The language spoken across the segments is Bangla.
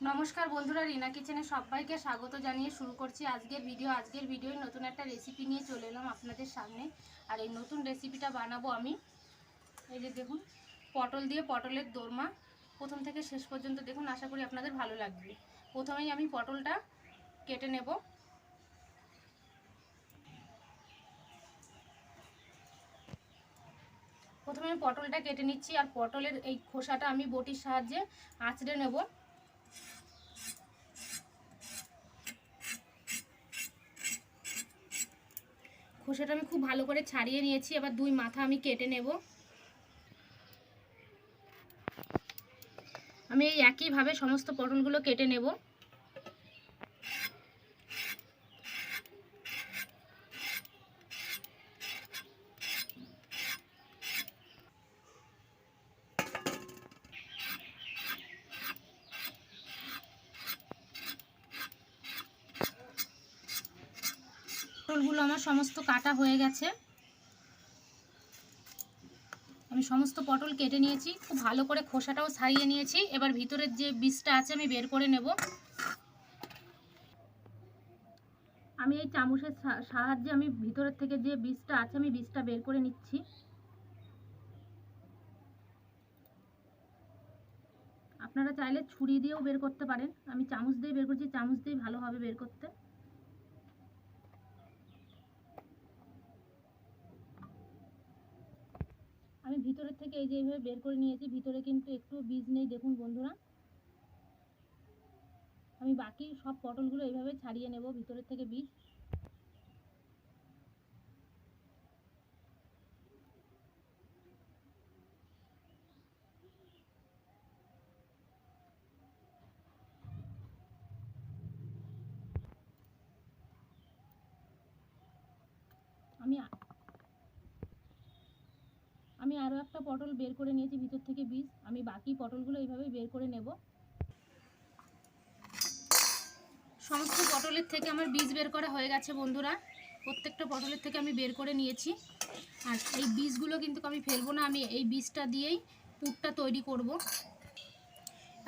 নমস্কার বন্ধুরা, রিনা কিচেনে সবাইকে স্বাগত জানিয়ে শুরু করছি আজকের ভিডিও। নতুন একটা রেসিপি নিয়ে চলে এলাম আপনাদের সামনে। আর এই নতুন রেসিপিটা বানাবো আমি, এই যে দেখুন, পটল দিয়ে পটলের দোরমা। প্রথম থেকে শেষ পর্যন্ত দেখুন, আশা করি আপনাদের ভালো লাগবে। প্রথমেই আমি পটলটা কেটে নেব। প্রথমে আমি পটলটা কেটে নিচ্ছি, আর পটলের এই খোসাটা আমি বটির সাহায্যে আঁচড়ে নেব। খোসাটা আমি খুব ভালো করে ছাড়িয়ে নিয়েছি। এবার দুই মাথা আমি কেটে নেব। আমি এই একইভাবে সমস্ত পটলগুলো কেটে নেব। পটলগুলো আমার সমস্ত কাটা হয়ে গেছে। আমি সমস্ত পটল কেটে নিয়েছি, খুব ভালো করে খোসাটাও ছাড়িয়ে নিয়েছি। এবার ভিতরের যে বীজটা আছে আমি বের করে নেব। আমি এই চামচের সাহায্যে আমি ভিতরের থেকে যে বীজটা আছে আমি বীজটা বের করে নিচ্ছি। আপনারা চাইলে ছুরি দিয়েও বের করতে পারেন, আমি চামচ দিয়ে বের করছি। চামচ দিয়ে ভালো হবে বের করতে। আমি ভিতরের থেকে এই যে এইভাবে বের করে নিয়েছি। ভিতরে কিন্তু একটু বীজ নেই, দেখুন বন্ধুরা। আমি বাকি সব পটলগুলো এইভাবে ছাড়িয়ে নেব ভিতরের থেকে বীজ। আমি আরও একটা পটল বের করে নিয়েছি ভিতর থেকে বীজ। আমি বাকি পটলগুলো এইভাবে বের করে নেব। সমস্ত পটলের থেকে আমার বীজ বের করা হয়ে গেছে বন্ধুরা। প্রত্যেকটা পটলের থেকে আমি বের করে নিয়েছি। আর এই বীজগুলো কিন্তু আমি ফেলবো না, আমি এই বীজটা দিয়েই পুরটা তৈরি করব।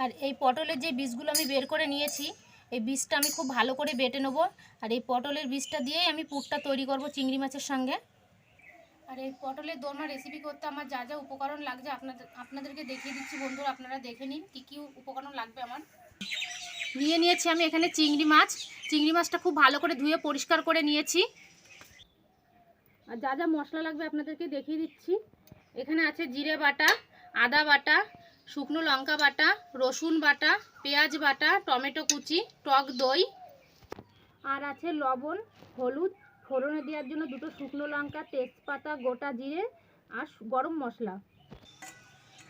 আর এই পটলের যে বীজগুলো আমি বের করে নিয়েছি, এই বীজটা আমি খুব ভালো করে বেটে নেব। আর এই পটলের বীজটা দিয়েই আমি পুরটা তৈরি করব চিংড়ি মাছের সঙ্গে। আর এই পটলের দোরমা রেসিপি করতে আমার যা যা উপকরণ লাগছে আপনাদেরকে দেখিয়ে দিচ্ছি বন্ধুরা। আপনারা দেখে নিন কী কী উপকরণ লাগবে। আমার নিয়েছি আমি এখানে চিংড়ি মাছ। চিংড়ি মাছটা খুব ভালো করে ধুয়ে পরিষ্কার করে নিয়েছি। আর যা যা মশলা লাগবে আপনাদেরকে দেখিয়ে দিচ্ছি। এখানে আছে জিরে বাটা, আদা বাটা, শুকনো লঙ্কা বাটা, রসুন বাটা, পেঁয়াজ বাটা, টমেটো কুচি, টক দই, আর আছে লবণ, হলুদ, ফোড়নে দেওয়ার জন্য দুটো শুকনো লঙ্কা, তেজপাতা, গোটা জিরে আর গরম মশলা।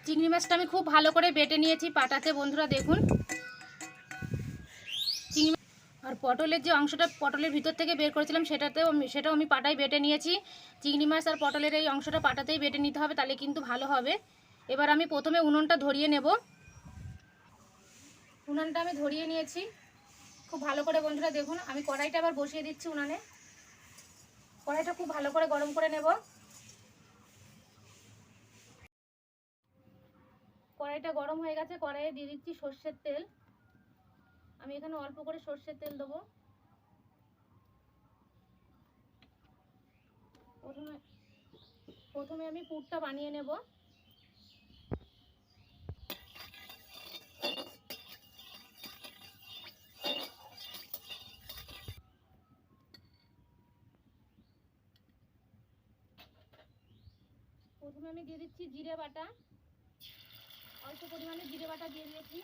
চিংড়ি মাছটা আমি খুব ভালো করে বেটে নিয়েছি পাটাতে বন্ধুরা, দেখুন। আর পটলের যে অংশটা পটলের ভিতর থেকে বের করেছিলাম সেটাও আমি পাটায় বেটে নিয়েছি। চিংড়ি মাছ আর পটলের এই অংশটা পাটাতেই বেটে নিতে হবে, তাহলে কিন্তু ভালো হবে। এবার আমি প্রথমে উনুনটা ধরিয়ে নেব। উনুনটা আমি ধরিয়ে নিয়েছি খুব ভালো করে বন্ধুরা, দেখুন। আমি কড়াইটা আবার বসিয়ে দিচ্ছি উনানে। কড়াইটা খুব ভালো করে গরম করে নেব। কড়াইটা গরম হয়ে গেছে, কড়াইয়ে দিয়ে দিচ্ছি সর্ষের তেল। আমি এখানে অল্প করে সর্ষের তেল দেবো। প্রথমে আমি পুরটা বানিয়ে নেব। প্রথমে আমি দিয়ে দিচ্ছি জিরে বাটা, অল্প পরিমাণে জিরে বাটা দিয়ে দিয়েছি।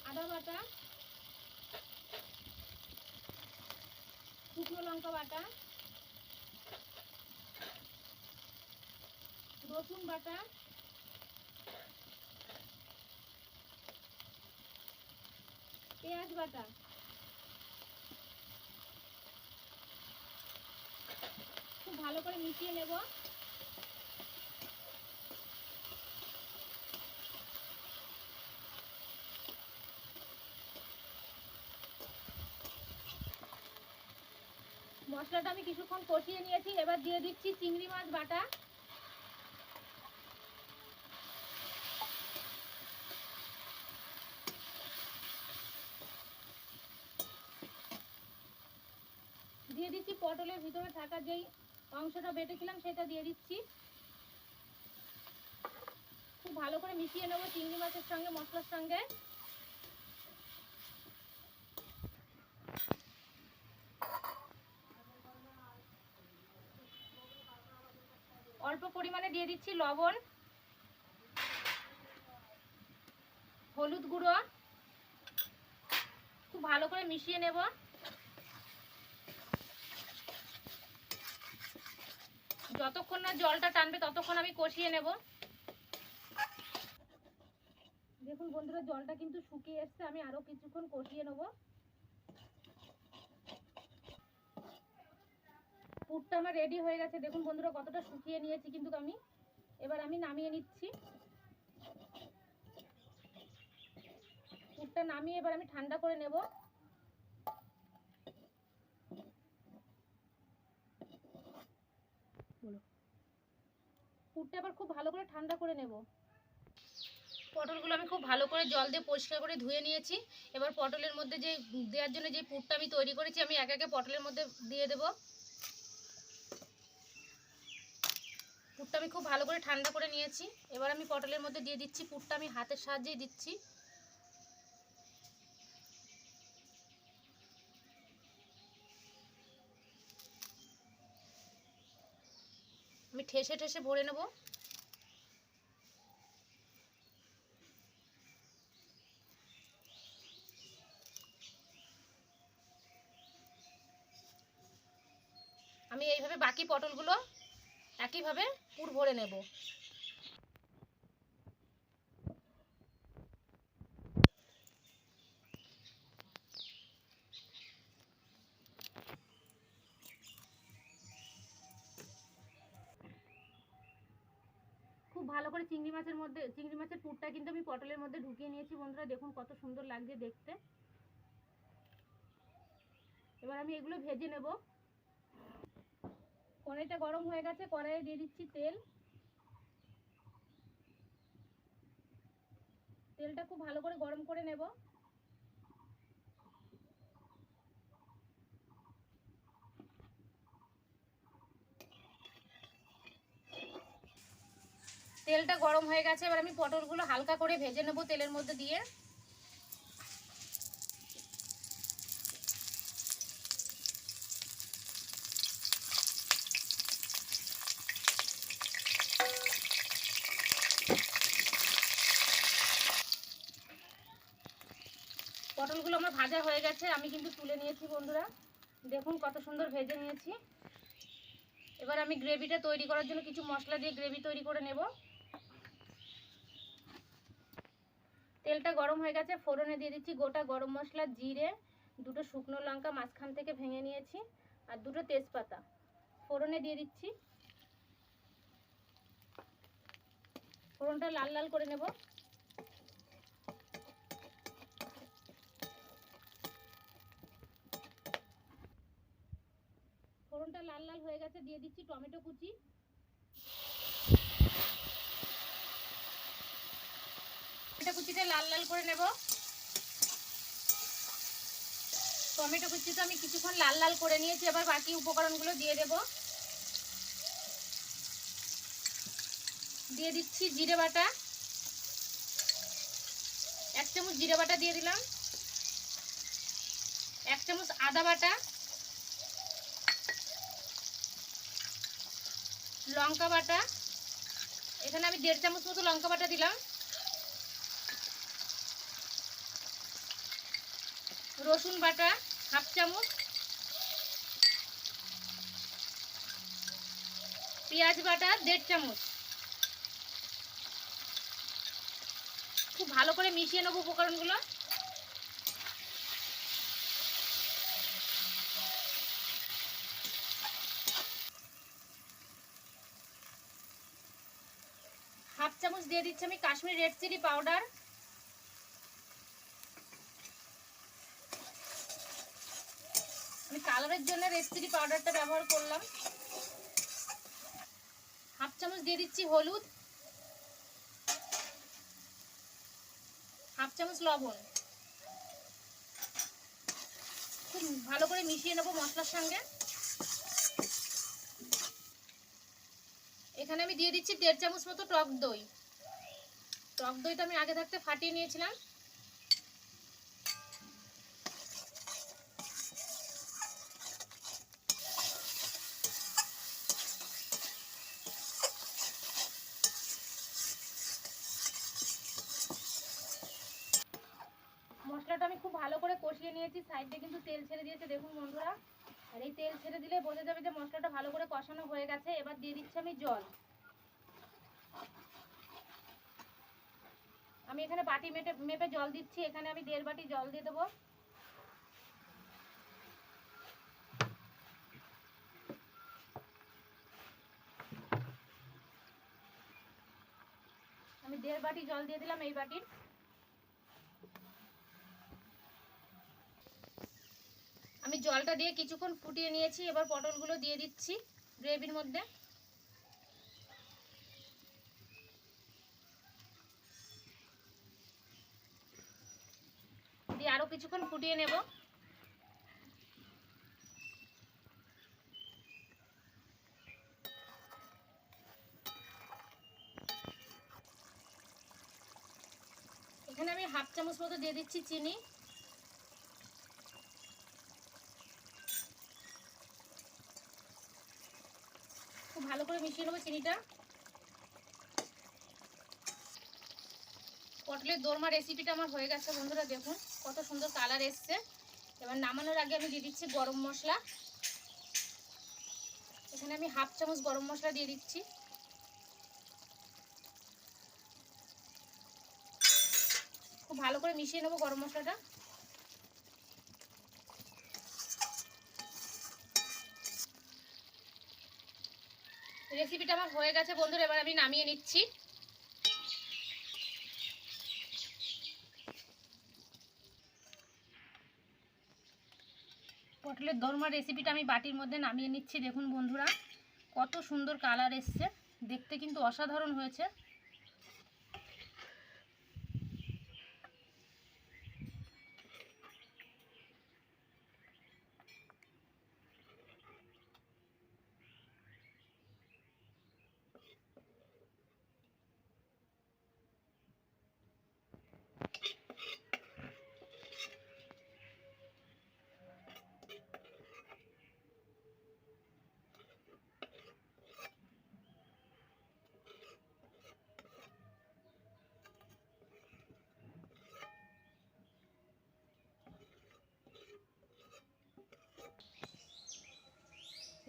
আদা বাটা, শুকনো লঙ্কা বাটা, রসুন বাটা, পেঁয়াজ বাটা। খুব ভালো করে মিশিয়ে নেব। মশলাটা আমি কিছুক্ষণ কষিয়ে নিয়েছি। এবার দিয়ে দিচ্ছি চিংড়ি মাছ বাটা। পটলের ভিতরে থাকা যেই অংশটা বেটেছিলাম সেটা দিয়ে দিচ্ছি। খুব ভালো করে মিশিয়ে নেবো চিংড়ি মাছের সঙ্গে, মশলার সঙ্গে। অল্প পরিমাণে দিয়ে দিচ্ছি লবণ, হলুদ গুঁড়ো। খুব ভালো করে মিশিয়ে নেব। যতক্ষণ না জলটা টানবে ততক্ষণ আমি কষিয়ে নেব। দেখুন বন্ধুরা, জলটা কিন্তু শুকিয়ে এসছে, আমি আরো কিছুক্ষণ কষিয়ে নেব। পুরটা আমার রেডি হয়ে গেছে। দেখুন বন্ধুরা, কতটা শুকিয়ে নিয়েছি কিন্তু আমি। এবার আমি নামিয়ে নিচ্ছি। পুরটা নামিয়ে এবার আমি ঠান্ডা করে নেব। পুরটা আবার খুব ভালো করে ঠান্ডা করে নেব। পটলগুলো আমি খুব ভালো করে জল দিয়ে পরিষ্কার করে ধুয়ে নিয়েছি। এবার পটলের মধ্যে যে দেওয়ার জন্য যে পুরটা আমি তৈরি করেছি আমি একে একে পটলের মধ্যে দিয়ে দেব। পুরটা আমি খুব ভালো করে ঠান্ডা করে নিয়েছি। এবার আমি পটলের মধ্যে দিয়ে দিচ্ছি। পুরটা আমি হাতের সাহায্যেই দিচ্ছি। আমি ঠেসে ঠেসে ভরে নেব। আমি এইভাবে বাকি পটলগুলো একইভাবে পুর ভরে নেব। খুব ভালো করে চিংড়ি মাছের পুরটা কিন্তু আমি পটলের মধ্যে ঢুকিয়ে নিয়েছি বন্ধুরা। দেখুন কত সুন্দর লাগছে দেখতে। এবার আমি এগুলো ভেজে নেব। কড়াইটা গরম হয়ে গেছে, কড়াইয়ে দিয়ে দিচ্ছি তেল। তেলটা খুব ভালো করে গরম করে নেব। তেলটা গরম হয়ে গেছে, এবার আমি পটলগুলো হালকা করে ভেজে নেব তেলের মধ্যে দিয়ে। পটলগুলো আমার ভাজা হয়ে গেছে, আমি কিন্তু তুলে নিয়েছি বন্ধুরা। দেখুন কত সুন্দর ভেজে নিয়েছি। এবার আমি গ্রেভিটা তৈরি করার জন্য কিছু মশলা দিয়ে গ্রেভি তৈরি করে নেব। তেলটা গরম হয়ে গেছে, ফোড়নে দিয়ে দিচ্ছি গোটা গরম মশলা, জিরে, দুটো শুকনো লঙ্কা মাঝখান থেকে ভেঙে নিয়েছি, আর দুটো তেজপাতা ফোড়নে দিয়ে দিচ্ছি। ফোড়নটা লাল লাল করে নেব। ফোড়নটা লাল লাল হয়ে গেছে, দিয়ে দিচ্ছি টমেটো কুচি। টমেটো কুচিটা লাল লাল করে নেব। টমেটো কুচিটা আমি কিছুক্ষণ লাল লাল করে নিয়েছি। এবার বাকি উপকরণগুলো দিয়ে দেব। দিয়ে দিচ্ছি জিরে বাটা, 1 চামচ জিরে বাটা দিয়ে দিলাম। 1 চামচ আদা বাটা, লঙ্কা বাটা, এখানে আমি 1.5 চামচ মতো লঙ্কা বাটা দিলাম। রসুন বাটা 1/2 চামচ, পেঁয়াজ বাটা 1.5 চামচ। খুব ভালো করে মিশিয়ে নেব উপকরণগুলো। হাফ চামচ দিয়ে দিচ্ছি আমি কাশ্মীরি রেড চিলি পাউডার। আমি কালারের জন্য রেড চিলি পাউডারটা ব্যবহার করলাম। হাফ চামচ দিয়ে দিচ্ছি হলুদ, হাফ চামচ লবণ। খুব ভালো করে মিশিয়ে নেব মশলার সঙ্গে। এখানে আমি দিয়ে দিচ্ছি 1.5 চামচ মতো টক দই। টক দইটা আমি আগে থাকতে ফাটিয়ে নিয়েছিলাম। মশলাটা আমি খুব ভালো করে কষিয়ে নিয়েছি, সাইডে কিন্তু তেল ছেড়ে দিয়েছে দেখুন বন্ধুরা। আর এই তেল ছেড়ে দিলে বোঝা যাবে যে মশলাটা ভালো করে কষানো হয়ে গেছে। এবার দিয়ে দিচ্ছি আমি জল। আমি এখানে বাটি মেপে জল দিচ্ছি। এখানে আমি 1.5 বাটি জল দিয়ে দেবো। আমি 1.5 বাটি জল দিয়ে দিলাম এই বাটির। আমি জলটা দিয়ে কিছুক্ষণ ফুটিয়ে নিয়েছি। এবার পটলগুলো দিয়ে দিচ্ছি গ্রেভির মধ্যে। দিয়ে আরো কিছুক্ষণ ফুটিয়ে নেব। এখানে আমি 1/2 চামচ মতো দিয়ে দিচ্ছি চিনি। খুব ভালো করে মিশিয়ে নেবো চিনিটা। পটলের দোরমা রেসিপিটা আমার হয়ে গেছে বন্ধুরা, দেখুন কত সুন্দর কালার এসছে। এবার নামানোর আগে আমি দিয়ে দিচ্ছি গরম মশলা। এখানে আমি 1/2 চামচ গরম মশলা দিয়ে দিচ্ছি। খুব ভালো করে মিশিয়ে নেবো গরম মশলাটা। রেসিপিটা আমার হয়ে গেছে বন্ধুরা, এবার আমি নামিয়ে নিচ্ছি। পটলের দোরমা রেসিপিটা আমি বাটির মধ্যে নামিয়ে নিচ্ছি। দেখুন বন্ধুরা কত সুন্দর কালার এসছে, দেখতে কিন্তু অসাধারণ হয়েছে।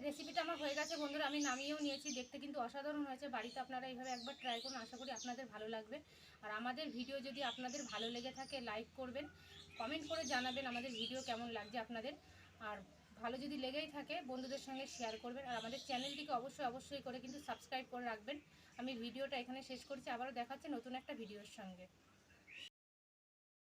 রেসিপিটা আমার হয়ে গেছে বন্ধুরা, আমি নামিয়েও নিয়েছি। দেখতে কিন্তু অসাধারণ হয়েছে। বাড়িতে আপনারা এইভাবে একবার ট্রাই করুন, আশা করি আপনাদের ভালো লাগবে। আর আমাদের ভিডিও যদি আপনাদের ভালো লেগে থাকে লাইক করবেন, কমেন্ট করে জানাবেন আমাদের ভিডিও কেমন লাগছে আপনাদের। আর ভালো যদি লেগেই থাকে বন্ধুদের সঙ্গে শেয়ার করবেন। আর আমাদের চ্যানেলটিকে অবশ্যই করে কিন্তু সাবস্ক্রাইব করে রাখবেন। আমি ভিডিওটা এখানে শেষ করছি, আবারও দেখাচ্ছি নতুন একটা ভিডিওর সঙ্গে।